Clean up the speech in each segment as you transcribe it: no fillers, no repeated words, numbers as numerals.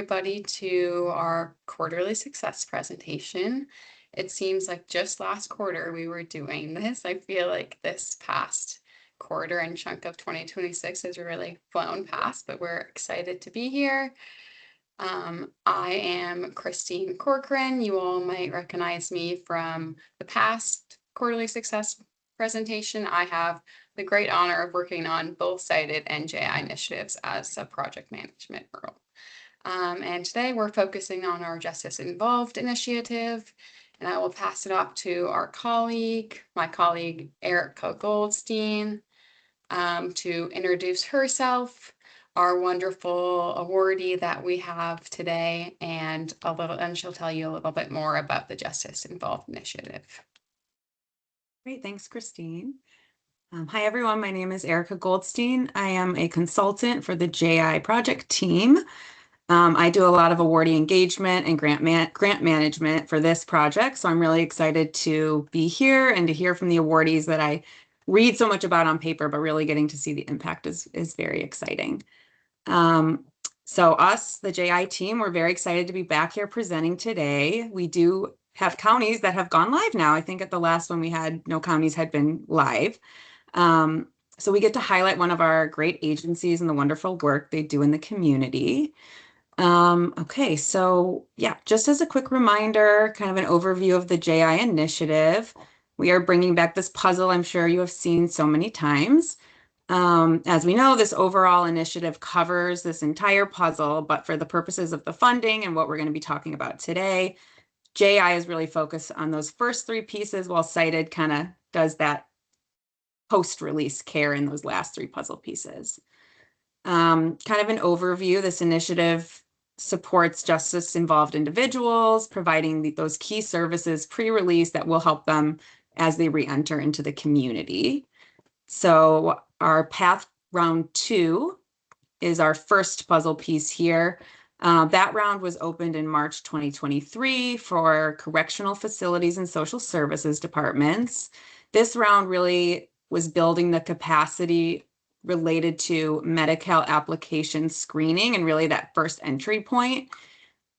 Everybody to our quarterly success presentation. It seems like just last quarter we were doing this. I feel like this past quarter and chunk of 2026 has really flown past, but we're excited to be here. I am Christine Corcoran. You all might recognize me from the past quarterly success presentation. I have the great honor of working on both cited and JI initiatives as a project management role. And today we're focusing on our Justice Involved initiative, and I will pass it off to my colleague Erica Goldstein, to introduce herself, our wonderful awardee that we have today, and she'll tell you a little bit more about the Justice Involved initiative. Great, thanks, Christine. Hi, everyone. My name is Erica Goldstein. I am a consultant for the JI project team. I do a lot of awardee engagement and grant management for this project, so I'm really excited to be here and to hear from the awardees that I read so much about on paper, but really getting to see the impact is very exciting. So us, the JI team, we're very excited to be back here presenting today. We do have counties that have gone live now. I think at the last one we had, no counties had been live. So we get to highlight one of our great agencies and the wonderful work they do in the community. Okay, so yeah, just as a quick reminder, kind of an overview of the JI initiative. We are bringing back this puzzle I'm sure you have seen so many times. As we know, this overall initiative covers this entire puzzle, but for the purposes of the funding and what we're going to be talking about today, JI is really focused on those first three pieces, while cited kind of does that post-release care in those last three puzzle pieces. Kind of an overview, this initiative supports justice-involved individuals, providing those key services pre-release that will help them as they re-enter into the community. So our path round 2 is our first puzzle piece here. That round was opened in March 2023 for correctional facilities and social services departments. This round really was building the capacity related to Medi-Cal application screening and really that first entry point.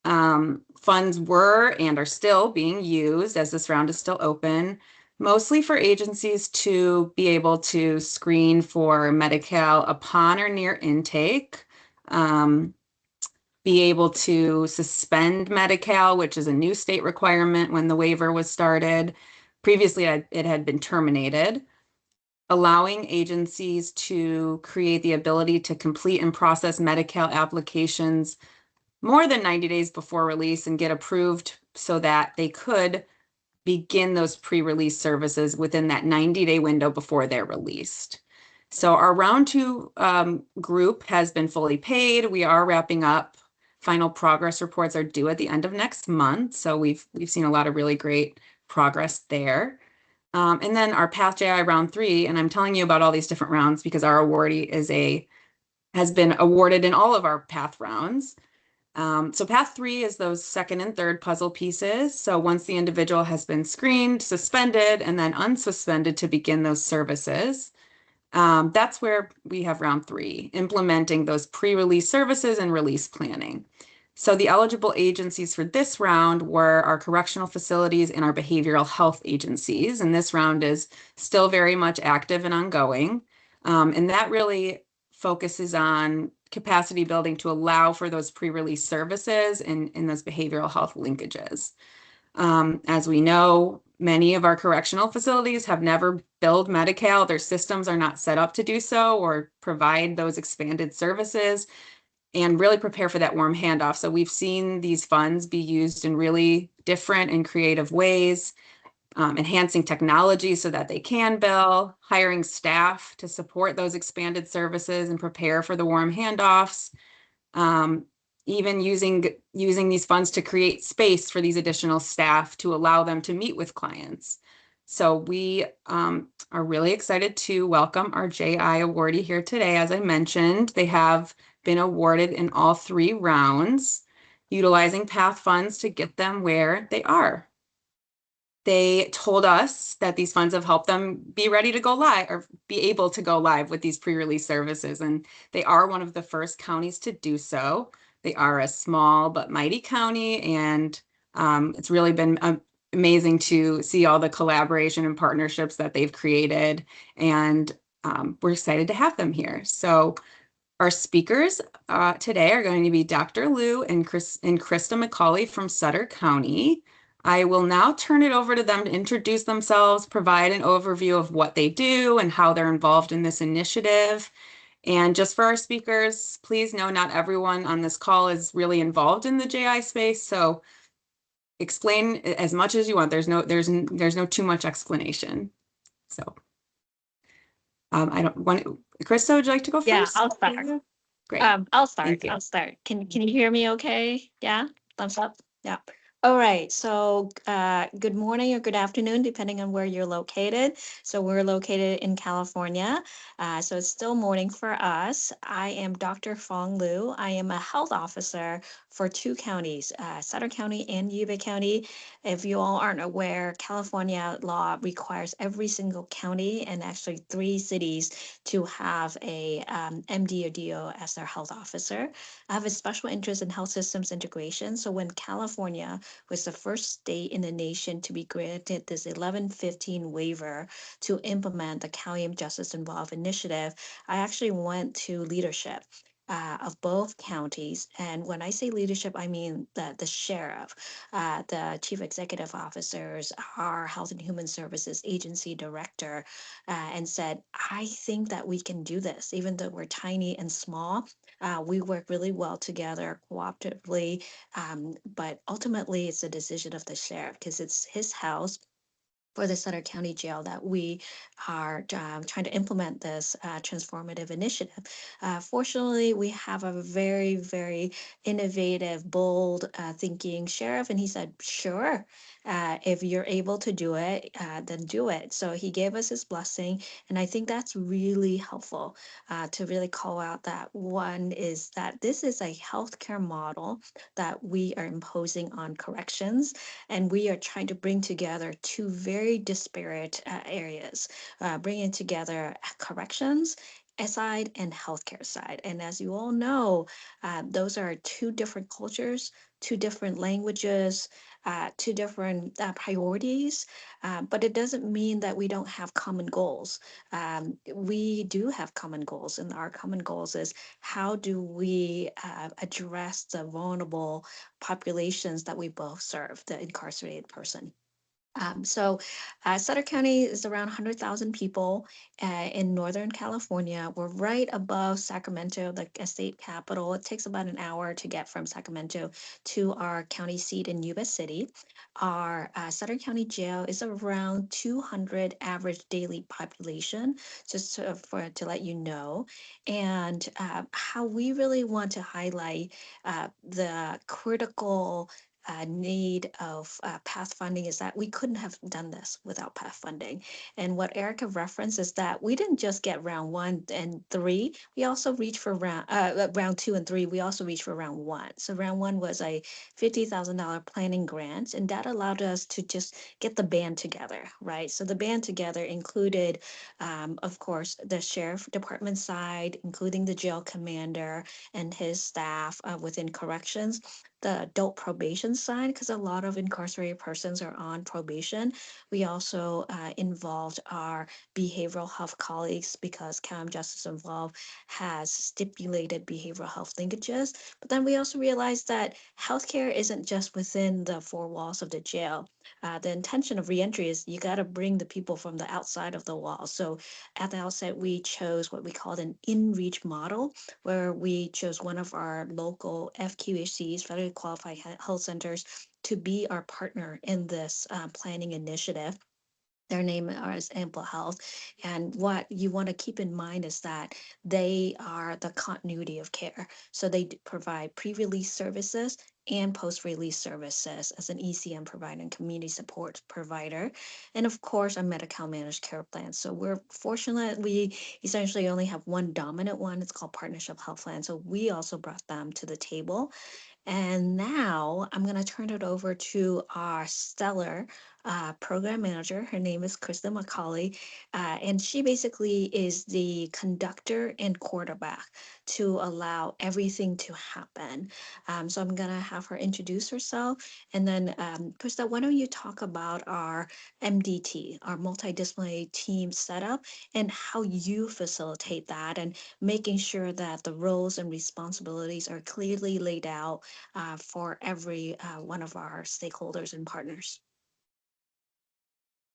Funds were and are still being used, as this round is still open, mostly for agencies to be able to screen for Medi-Cal upon or near intake, be able to suspend Medi-Cal, which is a new state requirement when the waiver was started. Previously, it had been terminated. Allowing agencies to create the ability to complete and process Medi-Cal applications more than 90 days before release and get approved so that they could begin those pre-release services within that 90-day window before they're released. So our round 2 group has been fully paid. We are wrapping up. Final progress reports are due at the end of next month. So we've seen a lot of really great progress there. And then our Path JI round 3, and I'm telling you about all these different rounds because our awardee has been awarded in all of our Path rounds. So Path 3 is those second and third puzzle pieces. So once the individual has been screened, suspended, and then unsuspended to begin those services, that's where we have round 3, implementing those pre-release services and release planning. So the eligible agencies for this round were our correctional facilities and our behavioral health agencies. And this round is still very much active and ongoing. And that really focuses on capacity building to allow for those pre-release services and those behavioral health linkages. As we know, many of our correctional facilities have never billed Medi-Cal. Their systems are not set up to do so or provide those expanded services and really prepare for that warm handoff. So we've seen these funds be used in really different and creative ways, enhancing technology so that they can bill, hiring staff to support those expanded services and prepare for the warm handoffs, even using these funds to create space for these additional staff to allow them to meet with clients. So we are really excited to welcome our JI awardee here today. As I mentioned, they have been awarded in all 3 rounds, utilizing Path funds to get them where they are. They told us that these funds have helped them be ready to go live or be able to go live with these pre-release services. And they are one of the first counties to do so. They are a small but mighty county, and it's really been amazing to see all the collaboration and partnerships that they've created, and we're excited to have them here. So our speakers today are going to be Dr. Lou and Krista McCauley from Sutter County. I will now turn it over to them to introduce themselves, provide an overview of what they do and how they're involved in this initiative. And just for our speakers, please know not everyone on this call is really involved in the JI space, so explain as much as you want. There's no too much explanation. So I don't want Krista, would you like to go Yeah, first? I'll start. Great. I'll start. Thank you. I'll start. Can you hear me okay? Yeah? Thumbs up? Yeah. All right. So good morning or good afternoon, depending on where you're located. So we're located in California. So it's still morning for us. I am Dr. Fong Liu. I am a health officer for two counties, Sutter County and Yuba County. If you all aren't aware, California law requires every single county and actually 3 cities to have a MD or DO as their health officer. I have a special interest in health systems integration. So when California was the first state in the nation to be granted this 1115 waiver to implement the CalAIM Justice Involved initiative, I actually went to leadership. Of both counties. And when I say leadership, I mean the sheriff, the chief executive officers, our Health and Human Services agency director, and said, I think that we can do this, even though we're tiny and small. We work really well together, cooperatively, but ultimately it's a decision of the sheriff because it's his house for the Sutter County Jail that we are trying to implement this transformative initiative. Fortunately, we have a very, very innovative, bold thinking sheriff, and he said, sure, if you're able to do it, then do it. So he gave us his blessing, and I think that's really helpful to really call out that one is that this is a healthcare model that we are imposing on corrections, and we are trying to bring together two very disparate areas, bringing together corrections side and healthcare side. And as you all know, those are two different cultures, two different languages, two different priorities, but it doesn't mean that we don't have common goals. We do have common goals, and our common goals is how do we address the vulnerable populations that we both serve, the incarcerated person. Sutter County is around 100,000 people in Northern California. We're right above Sacramento, the state capital. It takes about an hour to get from Sacramento to our county seat in Yuba City. Our Sutter County Jail is around 200 average daily population, just to let you know. And how we really want to highlight the critical need of path funding is that we couldn't have done this without path funding. And what Erica referenced is that we didn't just get round 1 and 3, we also reached for round 2 and 3, we also reached for round 1. So round 1 was a $50,000 planning grant, and that allowed us to just get the band together, right? So the band together included, of course, the sheriff department side, including the jail commander and his staff within corrections, the adult probation side, because a lot of incarcerated persons are on probation. We also involved our behavioral health colleagues because CalAIM Justice Involved has stipulated behavioral health linkages. But then we also realized that healthcare isn't just within the 4 walls of the jail. The intention of reentry is you got to bring the people from the outside of the wall. So at the outset, we chose what we called an in-reach model, where we chose one of our local FQHCs, federally qualified health centers, to be our partner in this planning initiative. Their name is Ample Health. And what you want to keep in mind is that they are the continuity of care. So they provide pre-release services and post-release services as an ECM provider and community support provider. And of course, a Medi-Cal managed care plan. So we're fortunate we essentially only have one dominant one. It's called Partnership Health Plan. So we also brought them to the table. And now I'm going to turn it over to our stellar program manager. Her name is Krista McCauley, and she basically is the conductor and quarterback to allow everything to happen. So I'm gonna have her introduce herself, and then Krista, why don't you talk about our MDT, our multidisciplinary team setup, and how you facilitate that, and making sure that the roles and responsibilities are clearly laid out for every one of our stakeholders and partners.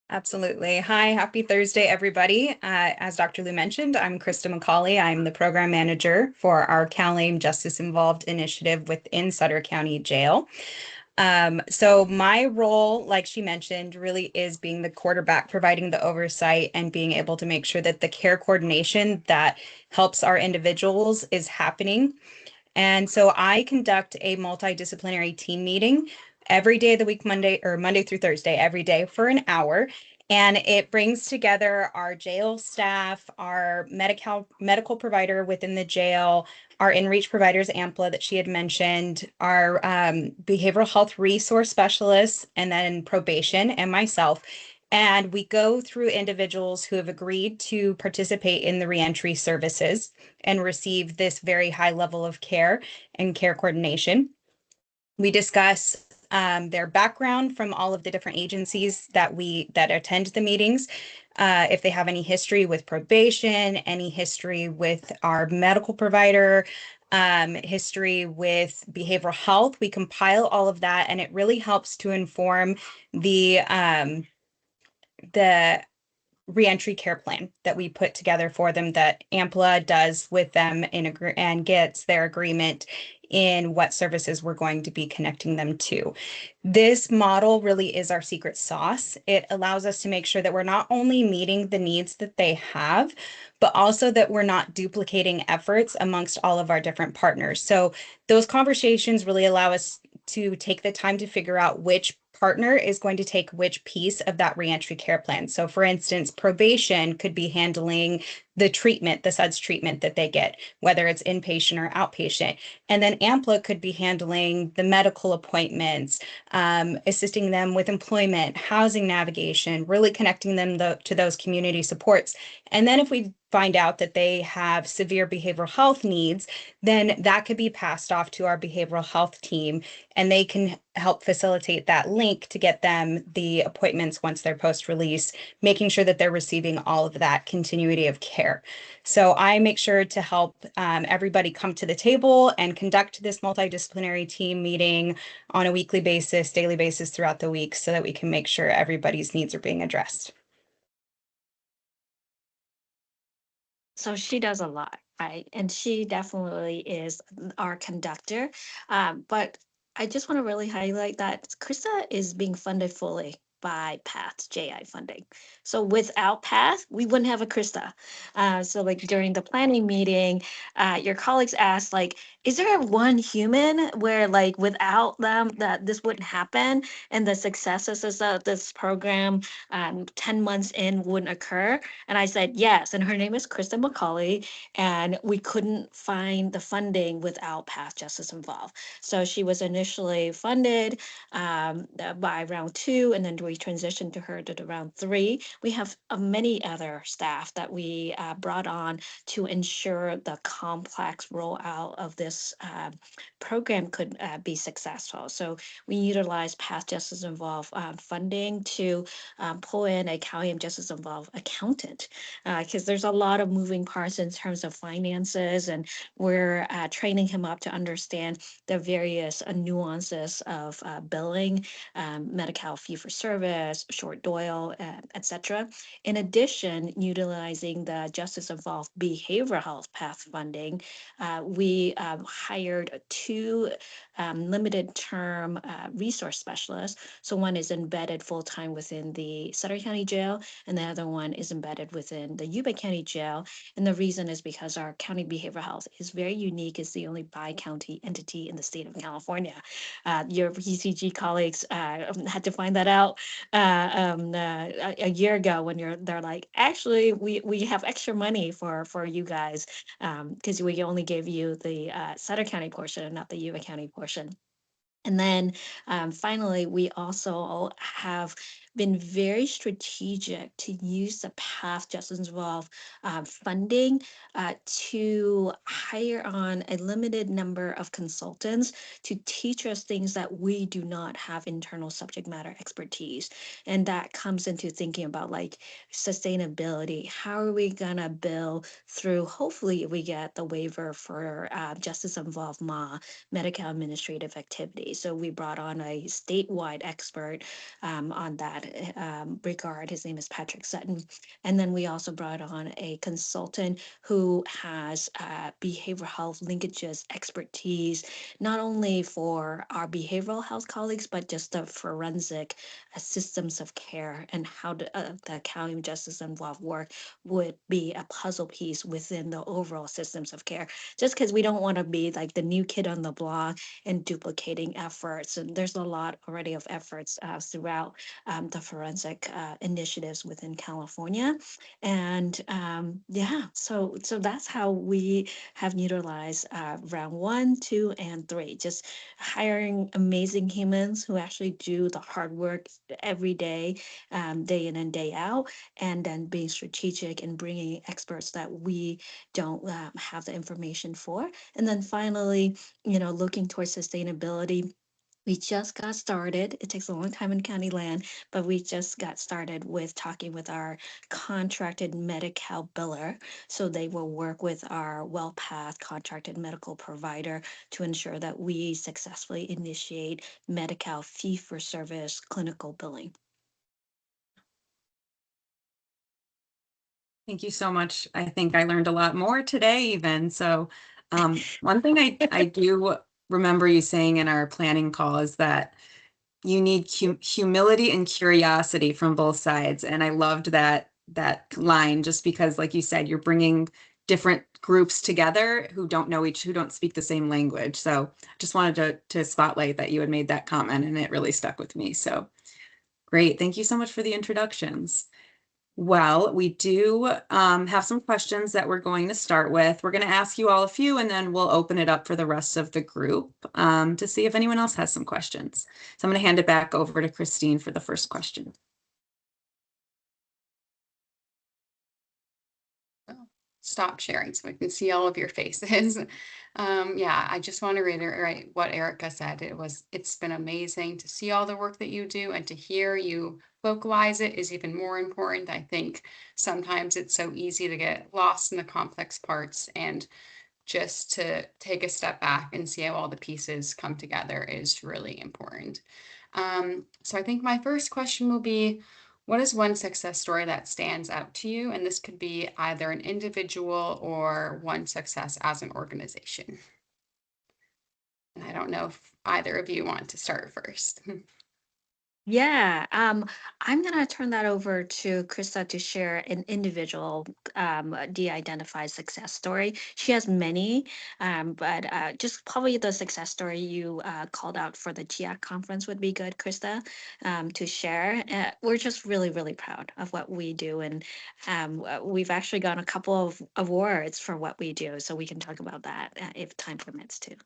Absolutely. Hi, happy Thursday, everybody. As Dr. Lu mentioned, I'm Krista McCauley. I'm the program manager for our CalAIM Justice Involved initiative within Sutter County Jail. So my role, like she mentioned, really is being the quarterback, providing the oversight and being able to make sure that the care coordination that helps our individuals is happening. And so I conduct a multidisciplinary team meeting every day of the week, Monday through Thursday, every day for an hour. And it brings together our jail staff, our medical provider within the jail, our in-reach providers, AMPLA, that she had mentioned, our behavioral health resource specialists, and then probation, and myself. And we go through individuals who have agreed to participate in the reentry services and receive this very high level of care and care coordination. We discuss their background from all of the different agencies that attend the meetings. If they have any history with probation, any history with our medical provider, history with behavioral health, we compile all of that, and it really helps to inform the reentry care plan that we put together for them, that AMPLA does with them and gets their agreement in what services we're going to be connecting them to. This model really is our secret sauce. It allows us to make sure that we're not only meeting the needs that they have, but also that we're not duplicating efforts amongst all of our different partners. So those conversations really allow us to take the time to figure out which partner is going to take which piece of that reentry care plan. So for instance, probation could be handling the treatment, the SUDS treatment that they get, whether it's inpatient or outpatient. And then AMPLA could be handling the medical appointments, assisting them with employment, housing navigation, really connecting them to those community supports. And then if we find out that they have severe behavioral health needs, then that could be passed off to our behavioral health team, and they can help facilitate that link to get them the appointments once they're post-release, making sure that they're receiving all of that continuity of care. So I make sure to help everybody come to the table and conduct this multidisciplinary team meeting on a weekly basis, daily basis throughout the week, so that we can make sure everybody's needs are being addressed. So she does a lot, right? And she definitely is our conductor. But I just want to really highlight that Krista is being funded fully by PATH JI funding. So without PATH, we wouldn't have a Krista. So like during the planning meeting, your colleagues asked like, is there one human where like without them that this wouldn't happen, and the successes of this program 10 months in wouldn't occur? And I said, yes. And her name is Krista McCauley. And we couldn't find the funding without PATH Justice Involved. So she was initially funded by round 2, and then we transitioned to her to round 3. We have many other staff that we brought on to ensure the complex rollout of this program could be successful. So we utilized PATH Justice Involved funding to pull in a CalAIM Justice Involved accountant, because there's a lot of moving parts in terms of finances, and we're training him up to understand the various nuances of billing, Medi-Cal fee-for-service, short doyle, etc. In addition, utilizing the Justice Involved behavioral health PATH funding, we hired 2 limited term resource specialists. So one is embedded full-time within the Sutter County Jail, and the other one is embedded within the Yuba County Jail. And the reason is because our county behavioral health is very unique. It's the only bi-county entity in the state of California. Your PCG colleagues had to find that out a year ago when they're like, actually, we have extra money for you guys, because we only gave you the Sutter County portion and not the Yuba County portion. And then finally, we also have been very strategic to use the past justice involved funding to hire on a limited number of consultants to teach us things that we do not have internal subject matter expertise. And that comes into thinking about like sustainability. How are we gonna build through, hopefully we get the waiver for justice involved Medi-Cal administrative activities. So we brought on a statewide expert on that regard. His name is Patrick Sutton. And then we also brought on a consultant who has behavioral health linkages expertise, not only for our behavioral health colleagues, but just the forensic systems of care and how the CalAIM justice involved work would be a puzzle piece within the overall systems of care. Just because we don't want to be like the new kid on the block and duplicating efforts. And there's a lot already of efforts throughout the forensic initiatives within California. And yeah, so that's how we have utilized round 1, 2, and 3. Just hiring amazing humans who actually do the hard work every day, day in and day out, and then being strategic and bringing experts that we don't have the information for. And then finally, looking towards sustainability. We just got started. It takes a long time in county land, but we just got started with talking with our contracted Medi-Cal biller. So they will work with our WellPath contracted medical provider to ensure that we successfully initiate Medi-Cal fee-for-service clinical billing. Thank you so much. I think I learned a lot more today even. So one thing I do remember you saying in our planning call is that you need humility and curiosity from both sides. And I loved that line, just because, like you said, you're bringing different groups together who don't speak the same language. So just wanted to spotlight that you had made that comment, and it really stuck with me. So great. Thank you so much for the introductions. Well, we do have some questions that we're going to start with. We're going to ask you all a few, and then we'll open it up for the rest of the group to see if anyone else has some questions. So I'm going to hand it back over to Christine for the first question. Stop sharing so I can see all of your faces. Yeah, I just want to reiterate what Erica said. It's been amazing to see all the work that you do, and to hear you vocalize it is even more important. I think sometimes it's so easy to get lost in the complex parts, and just to take a step back and see how all the pieces come together is really important. So I think my first question will be, what is one success story that stands out to you? And this could be either an individual or one success as an organization. And I don't know if either of you want to start first. Yeah, I'm gonna turn that over to Krista to share an individual de-identified success story. She has many, but just probably the success story you called out for the TIAC conference would be good, Krista, to share. We're just really, really proud of what we do, and we've actually gotten a couple of awards for what we do, so we can talk about that if time permits to.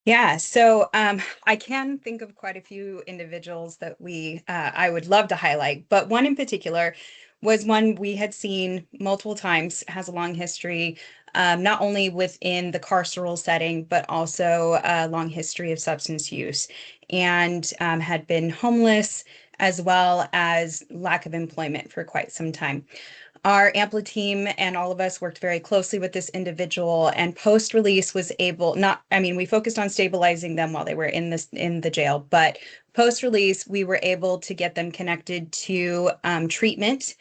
Yeah, so I can think of quite a few individuals that I would love to highlight, but one in particular was one we had seen multiple times, has a long history, not only within the carceral setting, but also a long history of substance use, and had been homeless as well as lack of employment for quite some time. Our AMPLA team and all of us worked very closely with this individual, and post-release was able, we focused on stabilizing them while they were in the jail, but post-release, we were able to get them connected to treatment,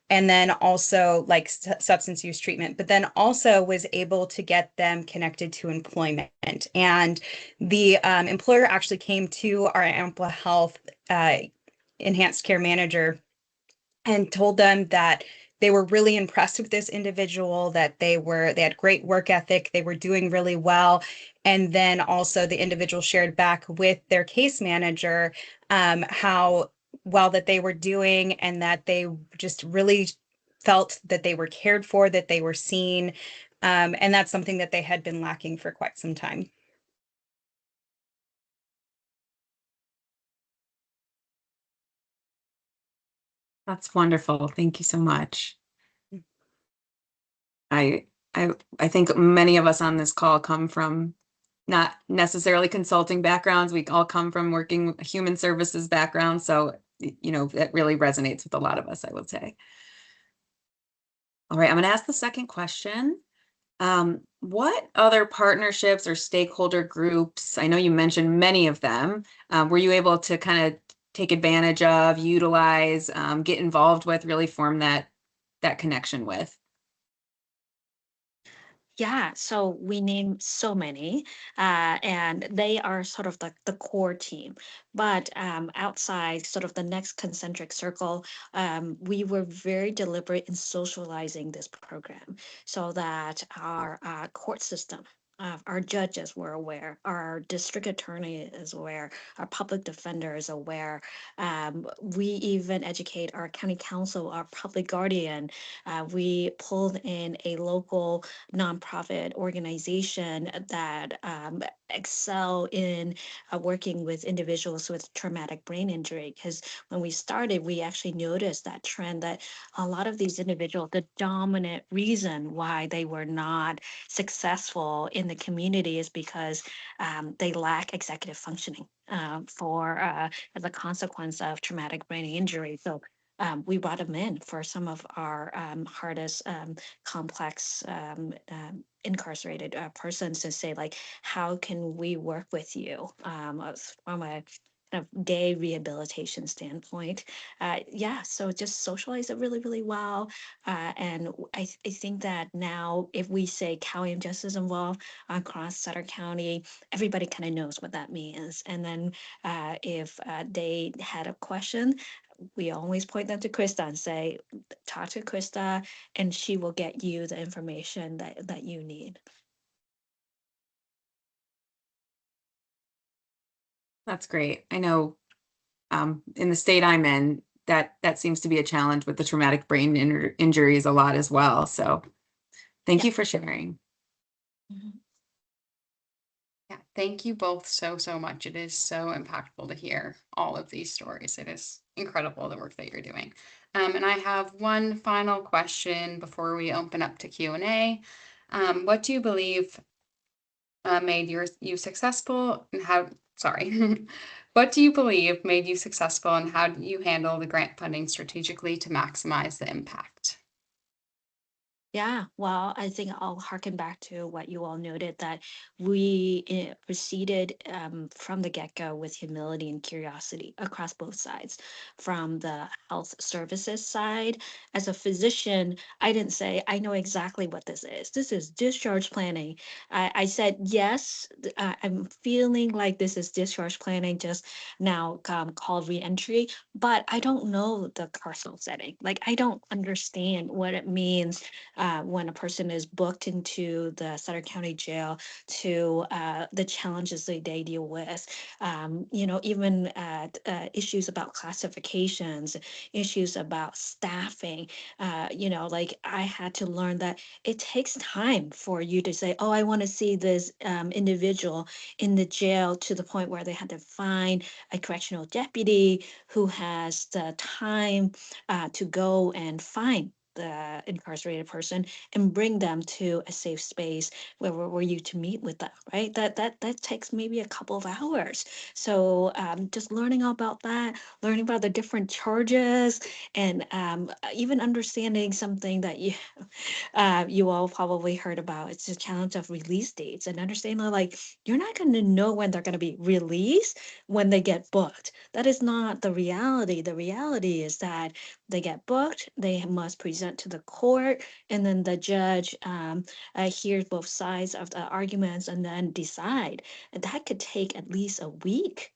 and then also like substance use treatment, but then also was able to get them connected to employment. And the employer actually came to our AMPLA Health enhanced care manager and told them that they were really impressed with this individual, that they had great work ethic, they were doing really well. And then also the individual shared back with their case manager how well that they were doing, and that they just really felt that they were cared for, that they were seen. And that's something that they had been lacking for quite some time. That's wonderful. Thank you so much. I I think many of us on this call come from not necessarily consulting backgrounds. We all come from working human services backgrounds. So, you know, that really resonates with a lot of us, I would say. All right, I'm going to ask the second question. What other partnerships or stakeholder groups, I know you mentioned many of them, were you able to kind of take advantage of, utilize, get involved with, really form that connection with? Yeah, so we name so many, and they are sort of the core team. But outside, sort of the next concentric circle, we were very deliberate in socializing this program so that our court system, our judges were aware, our district attorney is aware, our public defender is aware. We even educate our county council, our public guardian. We pulled in a local nonprofit organization that excel in working with individuals with traumatic brain injury. Because when we started, we actually noticed that trend that a lot of these individuals, the dominant reason why they were not successful in the community is because they lack executive functioning as a consequence of traumatic brain injury. So we brought them in for some of our hardest complex incarcerated persons to say like, how can we work with you from a kind of day rehabilitation standpoint? Yeah, so just socialize it really, really well. And I think that now if we say CalAIM Justice Involved across Sutter County, everybody kind of knows what that means. And then if they had a question, we always point them to Krista and say, talk to Krista and she will get you the information that you need. That's great. I know in the state I'm in, that seems to be a challenge with the traumatic brain injuries a lot as well. So thank you for sharing. Mhm. Yeah, thank you both so, so much. It is so impactful to hear all of these stories. It is incredible the work that you're doing. And I have one final question before we open up to Q&A. What do you believe made you successful and how, sorry, what do you believe made you successful and how do you handle the grant funding strategically to maximize the impact? Yeah, well, I think I'll harken back to what you all noted that we proceeded from the get-go with humility and curiosity across both sides. From the health services side, as a physician, I didn't say, I know exactly what this is. This is discharge planning. I said, yes, I'm feeling like this is discharge planning, just now called reentry, but I don't know the carceral setting. Like, I don't understand what it means when a person is booked into the Sutter County Jail to the challenges they deal with. Even issues about classifications, issues about staffing. Like I had to learn that it takes time for you to say, oh, I want to see this individual in the jail to the point where they had to find a correctional deputy who has the time to go and find the incarcerated person and bring them to a safe space where you to meet with them, right? That takes maybe a couple of hours. So just learning about that, learning about the different charges, and even understanding something that you all probably heard about. It's the challenge of release dates and understanding like you're not going to know when they're going to be released when they get booked. That is not the reality. The reality is that they get booked, they must present to the court, and then the judge hears both sides of the arguments and then decide. And that could take at least a week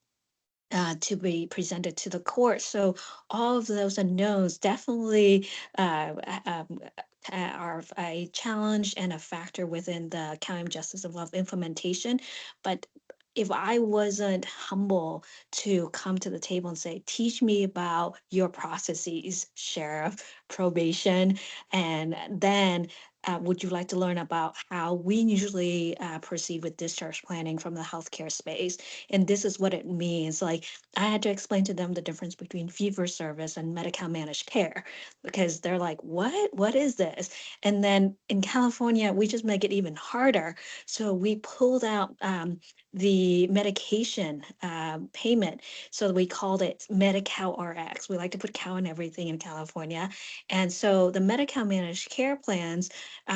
to be presented to the court. So all of those unknowns definitely are a challenge and a factor within the CalAIM Justice of Love implementation. But if I wasn't humble to come to the table and say, teach me about your processes, sheriff, probation, and then would you like to learn about how we usually proceed with discharge planning from the healthcare space? And this is what it means. Like, I had to explain to them the difference between fee-for-service and Medi-Cal managed care because they're like, what? What is this? And then in California, we just make it even harder. So we pulled out the medication payment. So we called it Medi-Cal RX. We like to put cow in everything in California. And so the Medi-Cal managed care plans,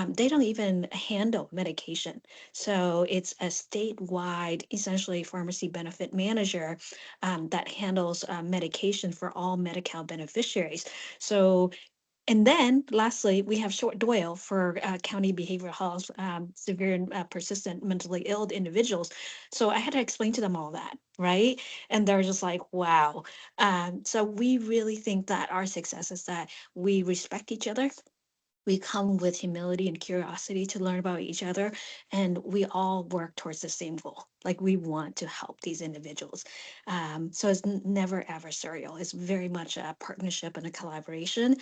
they don't even handle medication. So it's a statewide, essentially pharmacy benefit manager that handles medication for all Medi-Cal beneficiaries. So and then lastly, we have short Doyle for county behavioral health, severe and persistent mentally ill individuals. So I had to explain to them all that, right? And they're just like, wow. So we really think that our success is that we respect each other. We come with humility and curiosity to learn about each other, and we all work towards the same goal. Like we want to help these individuals. So it's never adversarial. It's very much a partnership and a collaboration.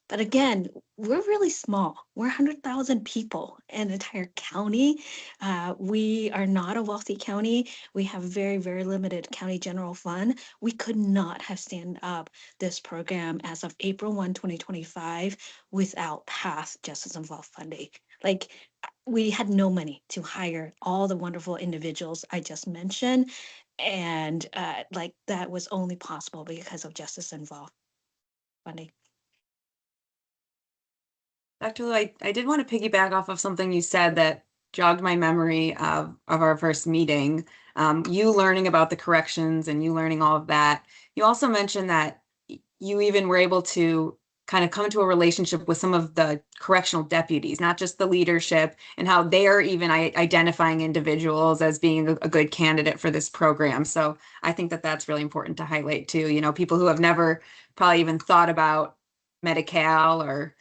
But again, we're really small. We're 100,000 people in an entire county. We are not a wealthy county. We have very, very limited county general fund. We could not have stand up this program as of April 1, 2025 without past Justice Involved funding. Like we had no money to hire all the wonderful individuals I just mentioned. And like that was only possible because of Justice Involved funding. Dr. Lu, I did want to piggyback off of something you said that jogged my memory of our first meeting. You learning about the corrections and you learning all of that. You also mentioned that you even were able to kind of come to a relationship with some of the correctional deputies, not just the leadership, and how they are even identifying individuals as being a good candidate for this program. So I think that that's really important to highlight too. You know, people who have never probably even thought about Medi-Cal or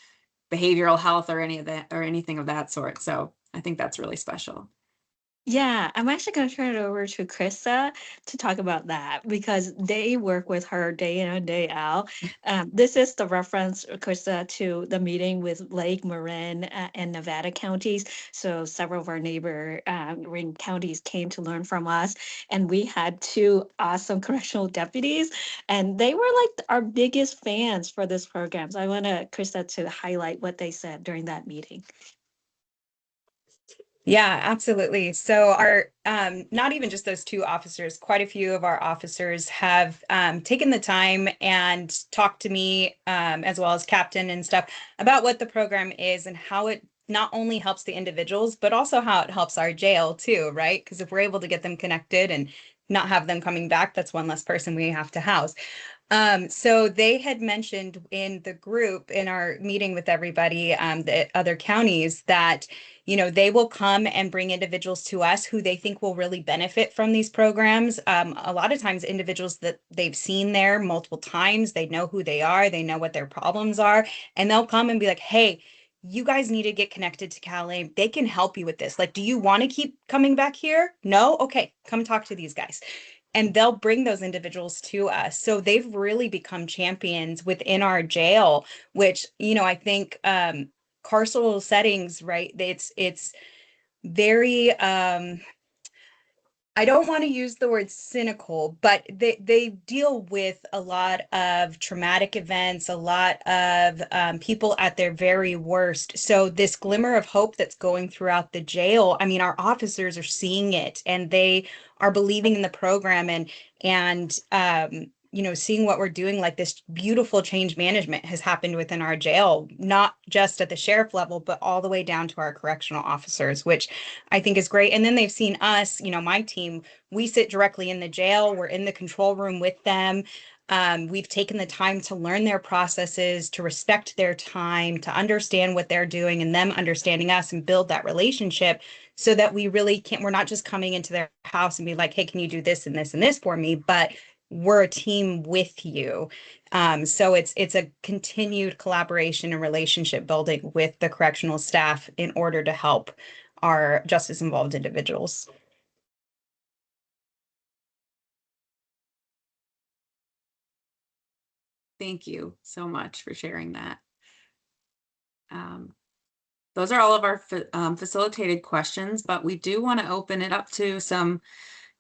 behavioral health or any of that or anything of that sort. So I think that's really special. Yeah, I'm actually going to turn it over to Krista to talk about that because they work with her day in and day out. This is the reference, Krista, to the meeting with Lake, Marin, and Nevada counties. So several of our neighbor ring counties came to learn from us, and we had two awesome correctional deputies, and they were like our biggest fans for this program. So I want Krista to highlight what they said during that meeting. Yeah, absolutely. So our not even just those two officers, quite a few of our officers have taken the time and talked to me as well as captain and stuff about what the program is and how it not only helps the individuals, but also how it helps our jail too, right? Because if we're able to get them connected and not have them coming back, that's one less person we have to house. So they had mentioned in the group in our meeting with everybody, the other counties that, you know, they will come and bring individuals to us who they think will really benefit from these programs. A lot of times individuals that they've seen there multiple times, they know who they are, they know what their problems are, and they'll come and be like, hey, you guys need to get connected to CalAIM. They can help you with this. Like, do you want to keep coming back here? No? Okay, come talk to these guys. And they'll bring those individuals to us. So they've really become champions within our jail, which, you know, I think carceral settings, right? It's very I don't want to use the word cynical, but they deal with a lot of traumatic events, a lot of people at their very worst. So this glimmer of hope that's going throughout the jail, I mean, our officers are seeing it and they are believing in the program and you know, seeing what we're doing, like this beautiful change management has happened within our jail, not just at the sheriff level, but all the way down to our correctional officers, which I think is great. And then they've seen us, you know, my team, we sit directly in the jail. We're in the control room with them. We've taken the time to learn their processes, to respect their time, to understand what they're doing and them understanding us and build that relationship so that we really can't, we're not just coming into their house and be like, hey, can you do this and this and this for me? But we're a team with you. So it's a continued collaboration and relationship building with the correctional staff in order to help our justice involved individuals. Thank you so much for sharing that. those are all of our facilitated questions, but we do want to open it up to some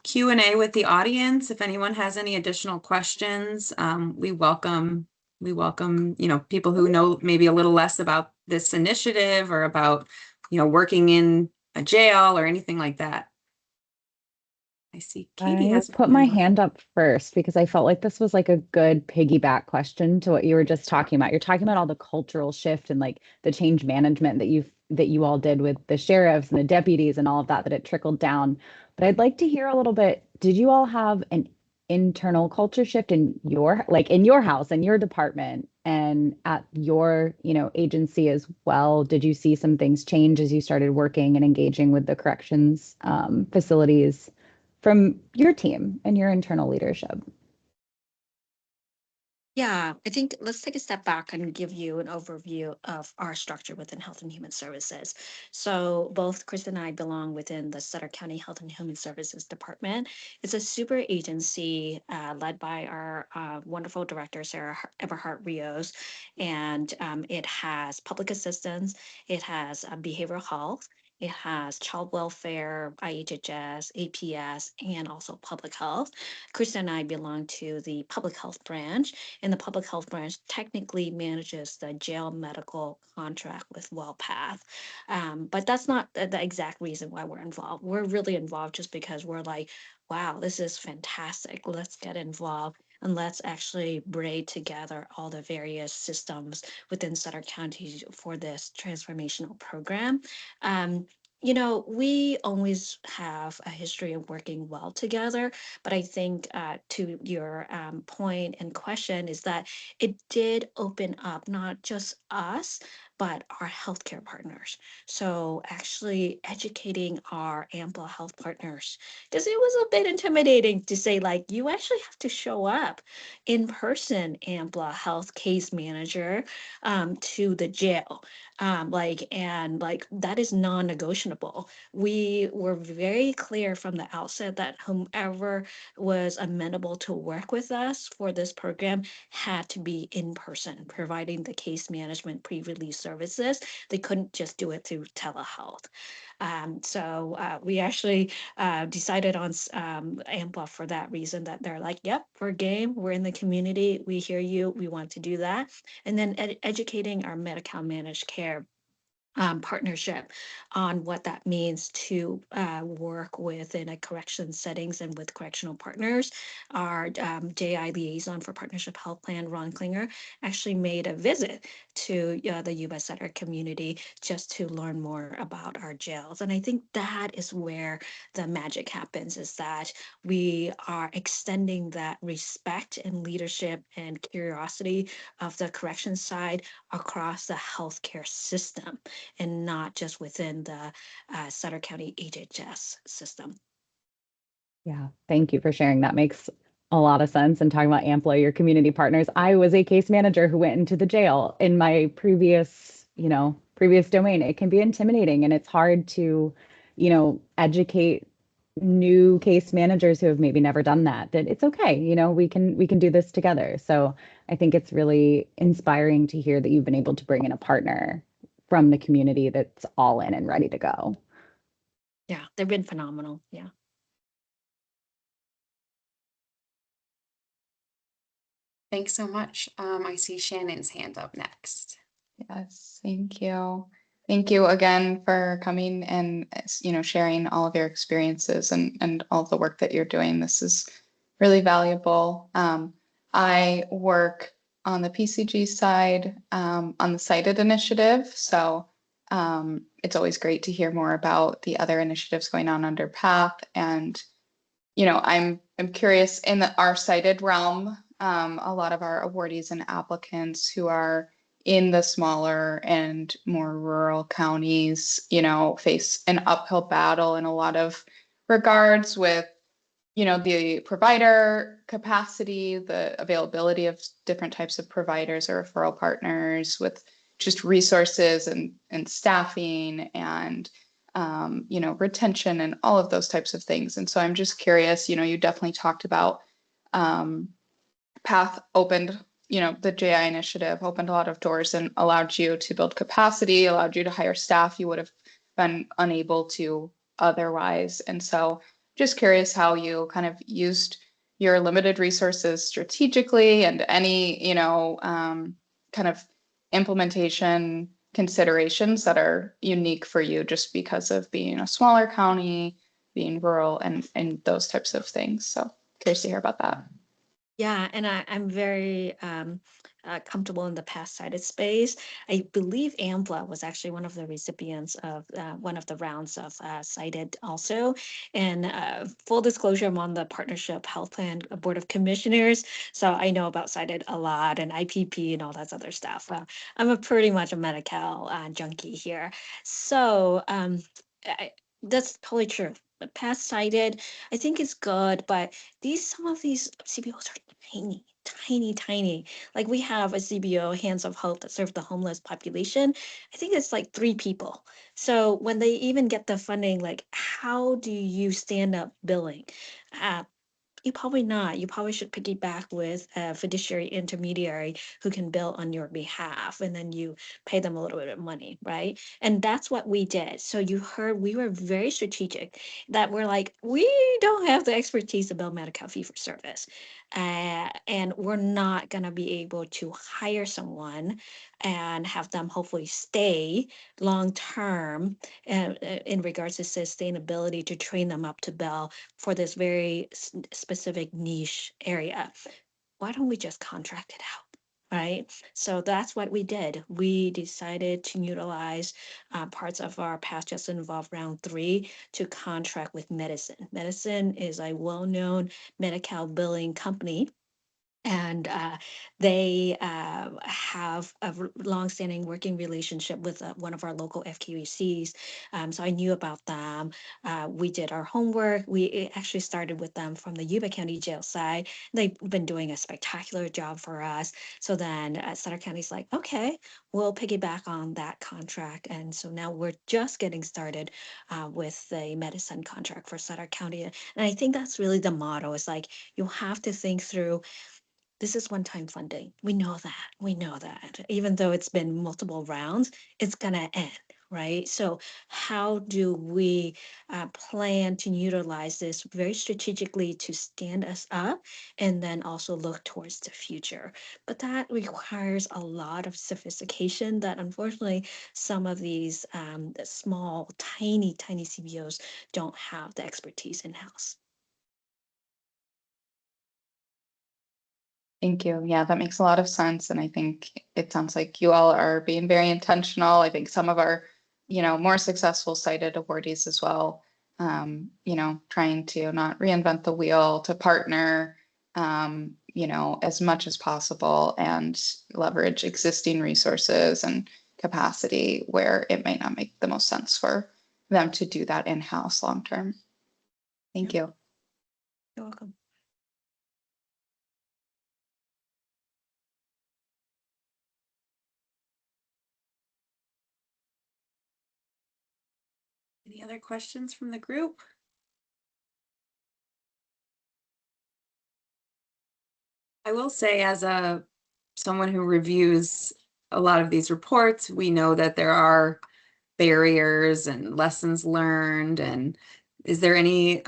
Q&A with the audience. If anyone has any additional questions, we welcome, people who know maybe a little less about this initiative or about, working in a jail or anything like that. I see Katie I has put my hand up first because I felt like this was like a good piggyback question to what you were just talking about. You're talking about all the cultural shift and like the change management that you all did with the sheriffs and the deputies and all of that, that it trickled down. But I'd like to hear a little bit, did you all have an internal culture shift in your house and your department and at your, agency as well? Did you see some things change as you started working and engaging with the corrections facilities from your team and your internal leadership? Yeah, I think let's take a step back and give you an overview of our structure within Health and Human Services. So both Chris and I belong within the Sutter County Health and Human Services Department. It's a super agency led by our wonderful director, Sarah Everhart Rios, and it has public assistance, it has behavioral health, it has child welfare, IHHS, APS, and also public health. Chris and I belong to the public health branch, and the public health branch technically manages the jail medical contract with WellPath. But that's not the exact reason why we're involved. We're really involved just because we're like, wow, this is fantastic. Let's get involved and let's actually braid together all the various systems within Sutter County for this transformational program. We always have a history of working well together, but I think to your point and question is that it did open up not just us, but our healthcare partners. So actually educating our AMPLA health partners, because it was a bit intimidating to say like, you actually have to show up in person, AMPLA health case manager to the jail. And that is non-negotiable. We were very clear from the outset that whomever was amenable to work with us for this program had to be in person, providing the case management pre-release services. They couldn't just do it through telehealth. So we actually decided on AMPLA for that reason, that they're like, yep, we're game, we're in the community, we hear you, we want to do that. And then educating our Medi-Cal managed care partnership on what that means to work within a correction settings and with correctional partners. Our JI liaison for Partnership Health Plan, Ron Klinger, actually made a visit to the U.S. Sutter community just to learn more about our jails. And I think that is where the magic happens, is that we are extending that respect and leadership and curiosity of the correction side across the healthcare system, and not just within the Sutter County HHS system. Yeah, thank you for sharing. That makes a lot of sense. And talking about AMPLA, your community partners, I was a case manager who went into the jail in my previous domain. It can be intimidating, and it's hard to, educate new case managers who have maybe never done that it's okay. We can do this together. So I think it's really inspiring to hear that you've been able to bring in a partner from the community that's all in and ready to go. Yeah, they've been phenomenal. Yeah. Thanks so much. I see Shannon's hand up next. Yes, thank you. Thank you again for coming and sharing all of your experiences and all the work that you're doing. This is really valuable. I work on the PCG side on the Cited initiative, so it's always great to hear more about the other initiatives going on under PATH. And I'm curious in our Cited realm. A lot of our awardees and applicants who are in the smaller and more rural counties, face an uphill battle in a lot of regards with, the provider capacity, the availability of different types of providers or referral partners, with just resources and staffing and retention and all of those types of things. And so I'm just curious, you definitely talked about PATH opened the JI initiative opened a lot of doors and allowed you to build capacity, allowed you to hire staff you would have been unable to otherwise. And so just curious how you kind of used your limited resources strategically and any, kind of implementation considerations that are unique for you just because of being a smaller county, being rural, and those types of things. So curious to hear about that. Yeah, and I'm very comfortable in the pass-cited space. I believe AMPLA was actually one of the recipients of one of the rounds of cited also. And full disclosure, I'm on the Partnership Health Plan Board of Commissioners, so I know about cited a lot and IPP and all that other stuff. I'm pretty much a Medi-Cal junkie here. So that's totally true. Pass cited, I think it's good, but some of these CBOs are tiny, tiny, tiny. Like we have a CBO, Hands of Hope, that serve the homeless population. I think it's like 3 people. So when they even get the funding, like how do you stand up billing? You probably not. You probably should piggyback with a fiduciary intermediary who can bill on your behalf, and then you pay them a little bit of money, right? And that's what we did. So you heard we were very strategic that we're like, we don't have the expertise to build Medi-Cal fee for service. And we're not going to be able to hire someone and have them hopefully stay long term in regards to sustainability to train them up to bill for this very specific niche area. Why don't we just contract it out? Right. So that's what we did. We decided to utilize parts of our past just involved round 3 to contract with Medicine. Medicine is a well-known Medi-Cal billing company, and they have a long-standing working relationship with one of our local FQECs. So I knew about them. We did our homework. We actually started with them from the Yuba County jail side. They've been doing a spectacular job for us. So then Sutter County's like, okay, we'll piggyback on that contract. And so now we're just getting started with the medicine contract for Sutter County. And I think that's really the motto. It's like you have to think through, this is one-time funding. We know that. We know that. Even though it's been multiple rounds, it's going to end, right? So how do we plan to utilize this very strategically to stand us up and then also look towards the future? But that requires a lot of sophistication that unfortunately some of these small, tiny, tiny CBOs don't have the expertise in-house. Thank you. Yeah, that makes a lot of sense. And I think it sounds like you all are being very intentional. I think some of our, more successful cited awardees as well, trying to not reinvent the wheel, to partner, as much as possible and leverage existing resources and capacity where it might not make the most sense for them to do that in-house long term. Thank you. You're welcome. Any other questions from the group? I will say, as someone who reviews a lot of these reports, we know that there are barriers and lessons learned. And is there any,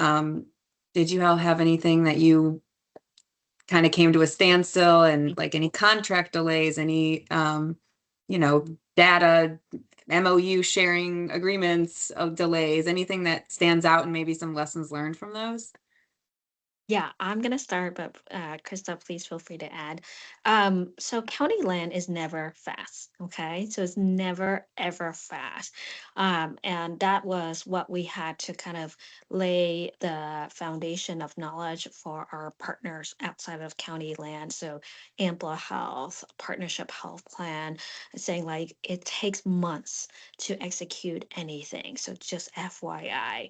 did you all have anything that you kind of came to a standstill, and like any contract delays, any, data, MOU sharing agreements of delays, anything that stands out, and maybe some lessons learned from those? Yeah, I'm gonna start, but Krista, please feel free to add. So county land is never fast, okay? So it's never ever fast. And that was what we had to kind of lay the foundation of knowledge for our partners outside of county land. So Ampla Health, Partnership Health Plan, saying like it takes months to execute anything. So just FYI,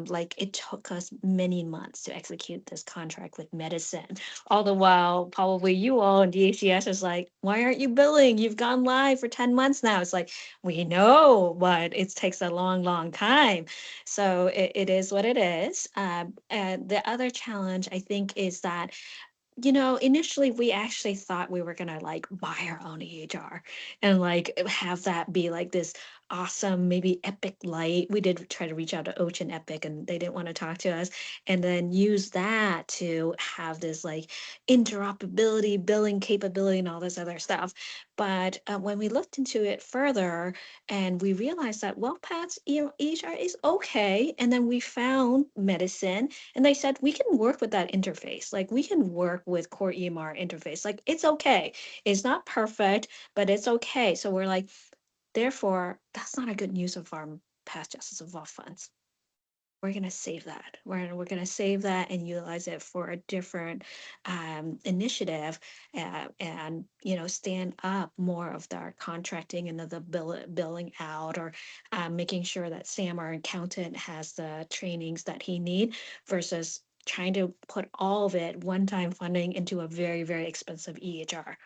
like it took us many months to execute this contract with Medicine. All the while, probably you all in DHCS is like, why aren't you billing? You've gone live for 10 months now. It's like, we know, but it takes a long, long time. So it is what it is. And the other challenge, I think, is that initially we actually thought we were gonna like buy our own EHR and like have that be like this awesome, maybe Epic Light. We did try to reach out to Ocean Epic and they didn't want to talk to us, and then use that to have this like interoperability, billing capability, and all this other stuff. But when we looked into it further, and we realized that WellPath's EHR is okay, and then we found medicine and they said, we can work with that interface. Like we can work with core EMR interface. Like it's okay. It's not perfect, but it's okay. So we're like, therefore, that's not a good use of our past justice involved funds. We're gonna save that. We're gonna save that and utilize it for a different initiative, and stand up more of our contracting and the billing out, or making sure that Sam, our accountant, has the trainings that he need versus trying to put all of it one-time funding into a very, very expensive EHR.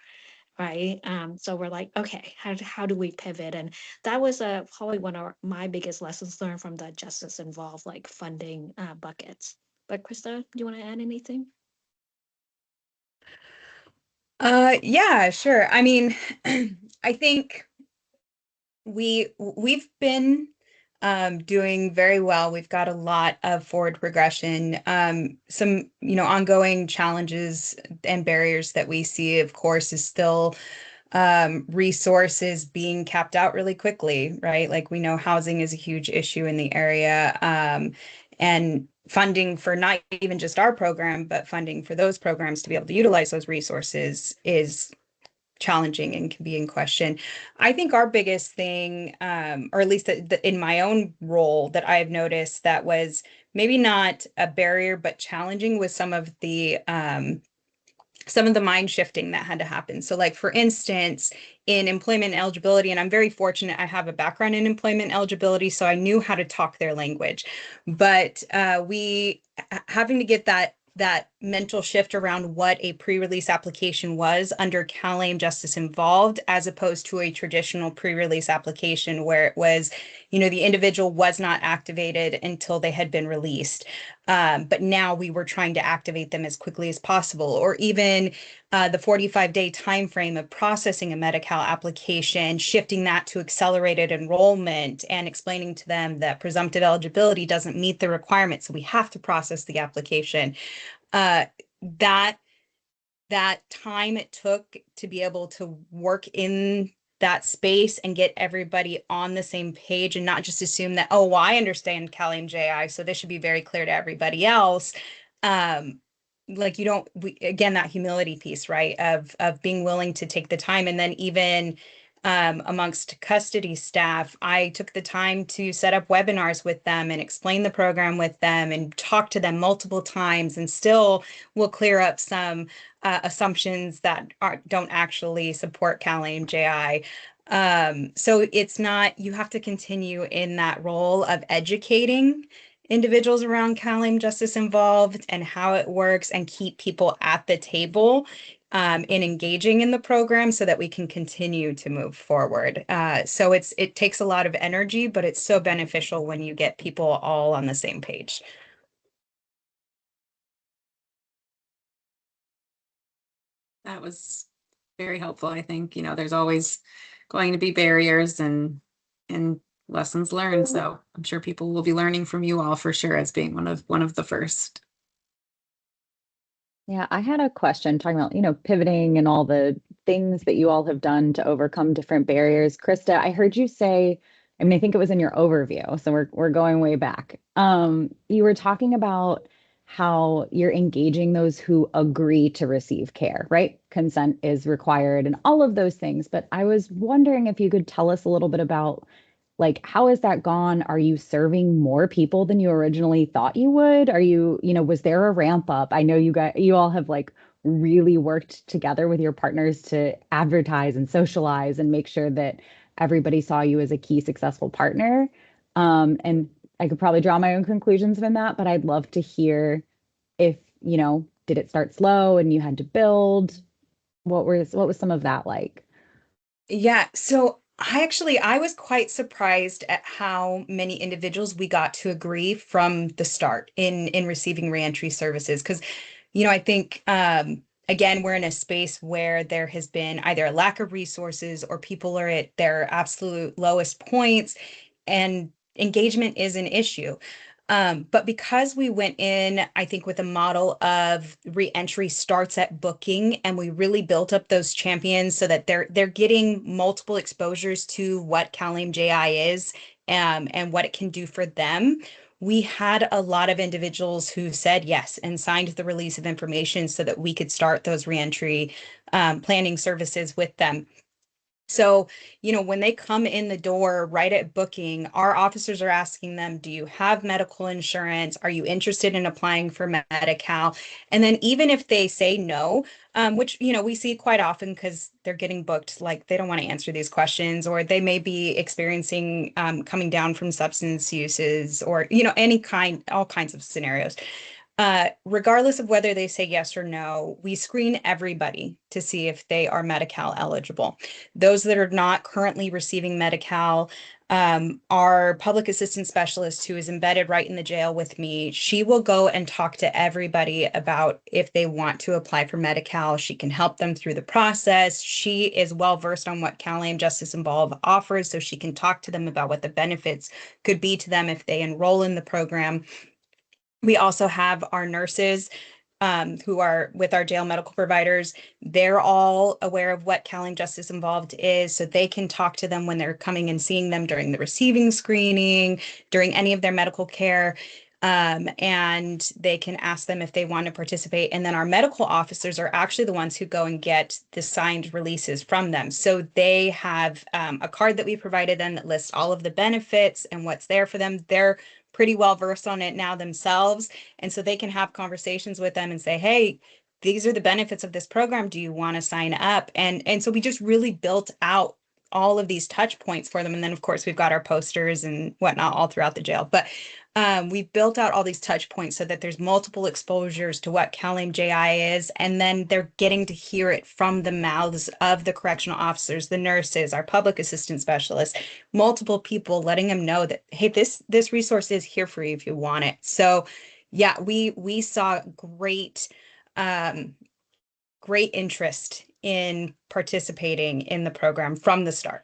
Right. So we're like, okay, how do we pivot? And that was probably one of my biggest lessons learned from the justice involved like funding buckets. But Krista, do you want to add anything? Yeah, sure. I mean, I think we've been doing very well. We've got a lot of forward progression. Some, ongoing challenges and barriers that we see, of course, is still resources being capped out really quickly, right? Like we know housing is a huge issue in the area. And funding for not even just our program, but funding for those programs to be able to utilize those resources is challenging and can be in question. I think our biggest thing, or at least in my own role that I've noticed that was maybe not a barrier, but challenging, was some of the mind shifting that had to happen. So like, for instance, in employment eligibility, and I'm very fortunate, I have a background in employment eligibility, so I knew how to talk their language. But we having to get that mental shift around what a pre-release application was under CalAIM Justice Involved, as opposed to a traditional pre-release application where it was, the individual was not activated until they had been released. But now we were trying to activate them as quickly as possible, or even the 45-day time frame of processing a Medi-Cal application, shifting that to accelerated enrollment and explaining to them that presumptive eligibility doesn't meet the requirements, so we have to process the application. That time it took to be able to work in that space and get everybody on the same page, and not just assume that, oh, well, I understand CalAIM JI, so this should be very clear to everybody else. Like again, that humility piece, right? Of being willing to take the time. And then even amongst custody staff, I took the time to set up webinars with them and explain the program with them and talk to them multiple times, and still will clear up some assumptions that don't actually support CalAIM JI. So it's not, you have to continue in that role of educating individuals around CalAIM Justice Involved and how it works, and keep people at the table in engaging in the program so that we can continue to move forward. So it takes a lot of energy, but it's so beneficial when you get people all on the same page. That was very helpful. I think, there's always going to be barriers and lessons learned. So I'm sure people will be learning from you all for sure, as being one of the first. Yeah, I had a question talking about, pivoting and all the things that you all have done to overcome different barriers. Krista, I heard you say, I mean, I think it was in your overview, so we're going way back. You were talking about how you're engaging those who agree to receive care, right? Consent is required and all of those things. But I was wondering if you could tell us a little bit about, like, how has that gone? Are you serving more people than you originally thought you would? Are was there a ramp up? I know you all have like really worked together with your partners to advertise and socialize and make sure that everybody saw you as a key successful partner. And I could probably draw my own conclusions from that, but I'd love to hear if, did it start slow and you had to build? What was some of that like? Yeah, so I was quite surprised at how many individuals we got to agree from the start in receiving reentry services, because I think again, we're in a space where there has been either a lack of resources or people are at their absolute lowest points, and engagement is an issue. But because we went in, I think, with a model of reentry starts at booking, and we really built up those champions so that they're getting multiple exposures to what CalAIM JI is, and what it can do for them. We had a lot of individuals who said yes and signed the release of information so that we could start those reentry planning services with them. So, when they come in the door right at booking, our officers are asking them, do you have medical insurance? Are you interested in applying for Medi-Cal? And then even if they say no, which, we see quite often because they're getting booked, like they don't want to answer these questions, or they may be experiencing coming down from substance uses, or, all kinds of scenarios. Regardless of whether they say yes or no, we screen everybody to see if they are Medi-Cal eligible. Those that are not currently receiving Medi-Cal, our public assistance specialist, who is embedded right in the jail with me, she will go and talk to everybody about if they want to apply for Medi-Cal. She can help them through the process. She is well versed on what CalAIM Justice Involved offers, so she can talk to them about what the benefits could be to them if they enroll in the program. We also have our nurses who are with our jail medical providers. They're all aware of what CalAIM Justice Involved is, so they can talk to them when they're coming and seeing them during the receiving screening, during any of their medical care. And they can ask them if they want to participate. And then our medical officers are actually the ones who go and get the signed releases from them. So they have a card that we provided them that lists all of the benefits and what's there for them. They're pretty well versed on it now themselves. And so they can have conversations with them and say, hey, these are the benefits of this program. Do you want to sign up? And so we just really built out all of these touch points for them. And then, of course, we've got our posters and whatnot all throughout the jail. But we've built out all these touch points so that there's multiple exposures to what CalAIM JI is, and then they're getting to hear it from the mouths of the correctional officers, the nurses, our public assistance specialists, multiple people letting them know that, hey, this resource is here for you if you want it. So yeah, we saw great interest in participating in the program from the start.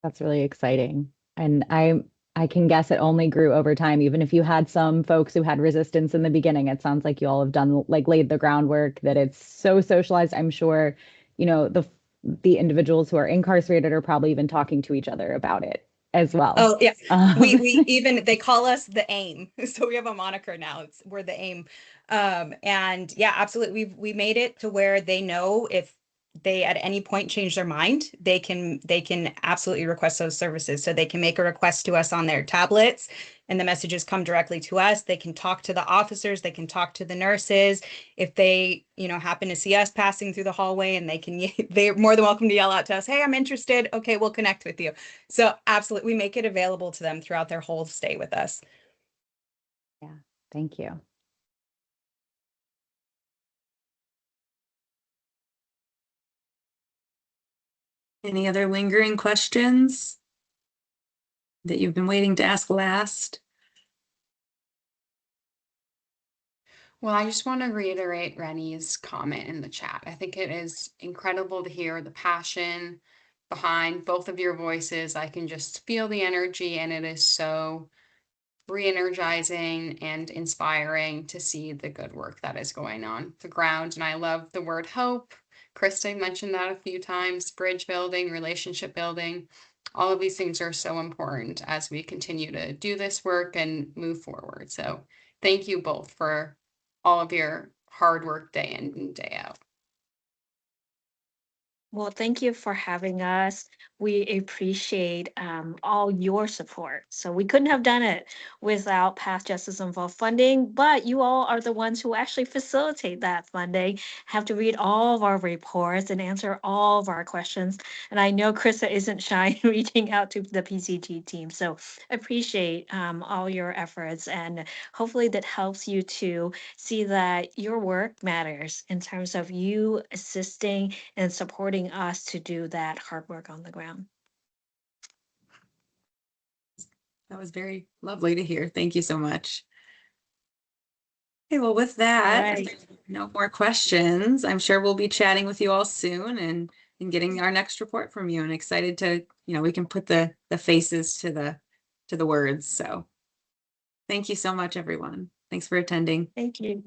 That's really exciting. And I can guess it only grew over time. Even if you had some folks who had resistance in the beginning, it sounds like you all have done, like, laid the groundwork, that it's so socialized. I'm sure, the individuals who are incarcerated are probably even talking to each other about it as well. Oh yeah. We even, they call us the AIM. So we have a moniker now. We're the AIM. And yeah, absolutely. We made it to where they know if they at any point change their mind, they can absolutely request those services. So they can make a request to us on their tablets, and the messages come directly to us. They can talk to the officers, they can talk to the nurses. If they, happen to see us passing through the hallway, and they're more than welcome to yell out to us, hey, I'm interested. Okay, we'll connect with you. So absolutely, we make it available to them throughout their whole stay with us. Yeah, thank you. Any other lingering questions that you've been waiting to ask last? Well, I just want to reiterate Rennie's comment in the chat. I think it is incredible to hear the passion behind both of your voices. I can just feel the energy, and it is so re-energizing and inspiring to see the good work that is going on the ground. And I love the word hope. Krista mentioned that a few times. Bridge building, relationship building. All of these things are so important as we continue to do this work and move forward. So thank you both for all of your hard work day in and day out. Well, thank you for having us. We appreciate all your support. So we couldn't have done it without Path Justice Involved funding, but you all are the ones who actually facilitate that funding, have to read all of our reports and answer all of our questions. And I know Krista isn't shy in reaching out to the PCG team. So appreciate all your efforts, and hopefully that helps you to see that your work matters in terms of you assisting and supporting us to do that hard work on the ground. That was very lovely to hear. Thank you so much. Okay, well, with that, if Right. there's no more questions, I'm sure we'll be chatting with you all soon and getting our next report from you, and excited to, we can put the faces to the words. So thank you so much, everyone. Thanks for attending. Thank you.